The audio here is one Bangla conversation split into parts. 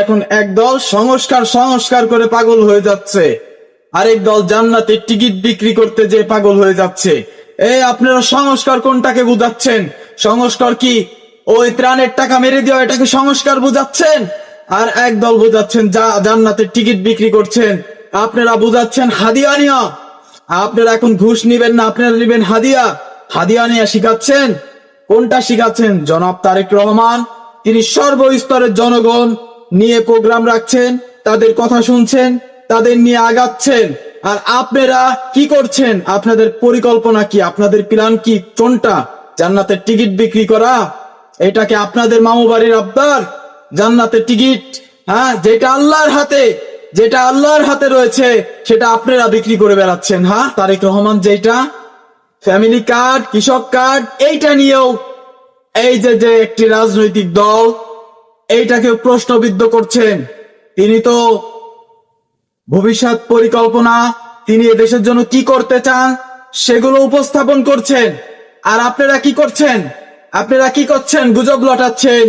এখন একদল সংস্কার সংস্কার করে পাগল হয়ে যাচ্ছে, আরেক দল জান্নাতের টিকিট বিক্রি করতে যে পাগল হয়ে যাচ্ছে। আপনারা সংস্কার কোনটাকে বুঝাচ্ছেন? সংস্কার কি ওই ত্রাণের টাকা মেরে দেওয়া, এটাকে সংস্কার বুঝাচ্ছেন? আর একদল বুঝাচ্ছেন জান্নাতের টিকিট বিক্রি করছেন, আপনারা বুঝাচ্ছেন হাদিয়া নিয়া। আপনারা এখন ঘুষ নিবেন না, আপনারা নিবেন হাদিয়া। হাদিয়া নিয়া শিখাচ্ছেন। কোনটা শিখাচ্ছেন? জনাব তারেক রহমান তিনি সর্বস্তরের জনগণ নিয়ে প্রোগ্রাম রাখছেন, তাদের কথা শুনছেন, তাদের নিয়ে আগাচ্ছেন। আর আপনারা কি করছেন? আপনাদের পরিকল্পনা কি? আপনাদের প্ল্যান কি? কোনটা? জান্নাতের টিকিট বিক্রি করা? এটাকে আপনাদের মামু বাড়ির আবদার? জান্নাতের টিকিট, হ্যাঁ, যেটা আল্লাহর হাতে রয়েছে সেটা আপনারা বিক্রি করে বেড়াচ্ছেন। হ্যাঁ, তারেক রহমান যেটা ফ্যামিলি কার্ড, কৃষক কার্ড, এইটা নিয়েও এই যে একটি রাজনৈতিক দল এইটাকে প্রশ্নবিদ্ধ করছেন। তিনি তো ভবিষ্যৎ পরিকল্পনা, তিনি এদেশের জন্য কি করতে চান সেগুলো উপস্থাপন করছেন। আর আপনারা কি করছেন? গুজব লটাচ্ছেন,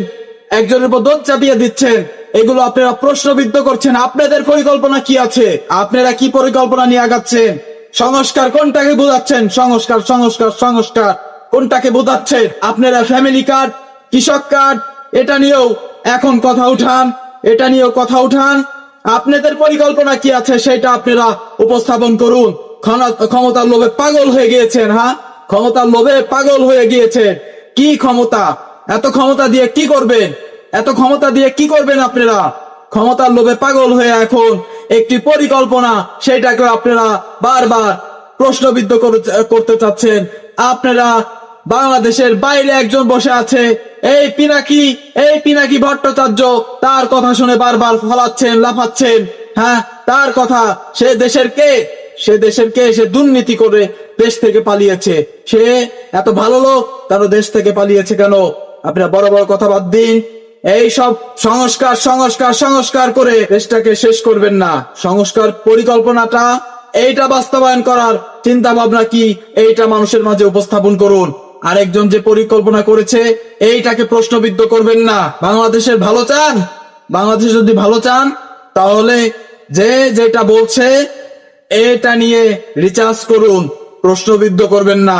একজনের উপর দোষ চাপিয়ে দিচ্ছেন। এগুলো আপনারা প্রশ্নবিদ্ধ করছেন। আপনাদের পরিকল্পনা কি আছে? আপনারা কি পরিকল্পনা নিয়ে আগাচ্ছেন? সংস্কার কোনটাকে বোঝাচ্ছেন? সংস্কার কোনটাকে বোঝাচ্ছেন? আপনারা ফ্যামিলি কার্ড, কৃষক কার্ড, এটা নিয়েও এখন কথা উঠান। আপনাদের পরিকল্পনা কি আছে সেটা আপনারা উপস্থাপন করুন। ক্ষমতার লোভে পাগল হয়ে গিয়েছেন। হ্যাঁ, ক্ষমতার লোভে পাগল হয়ে গিয়েছেন। কি ক্ষমতা? এত ক্ষমতা দিয়ে কি করবেন আপনারা? ক্ষমতার লোভে পাগল হয়ে এখন একটি পরিকল্পনা, সেটাকে আপনারা বারবার প্রশ্নবিদ্ধ করতে চাচ্ছেন। আপনারা বাংলাদেশের বাইরে একজন বসে আছে, এই পিনাকি ভট্টাচার্য, তার কথা শুনে বারবার লাফাচ্ছেন। হ্যাঁ, তার কথা, সে দেশের কে? সে দুর্নীতি করে দেশ থেকে পালিয়েছে। সে এত ভালো লোক, তার দেশ থেকে পালিয়েছে কেন? আপনারা বড় বড় কথা বাদ দিন। এই সব সংস্কার করে দেশটাকে শেষ করবেন না। সংস্কার পরিকল্পনাটা এইটা বাস্তবায়ন করার চিন্তা ভাবনা কি, এইটা মানুষের মাঝে উপস্থাপন করুন। আরেকজন যে পরিকল্পনা করেছে এইটাকে প্রশ্নবিদ্ধ করবেন না। বাংলাদেশ যদি ভালো চান তাহলে যেটা বলছে এটা নিয়ে রিচার্জ করুন, প্রশ্নবিদ্ধ করবেন না।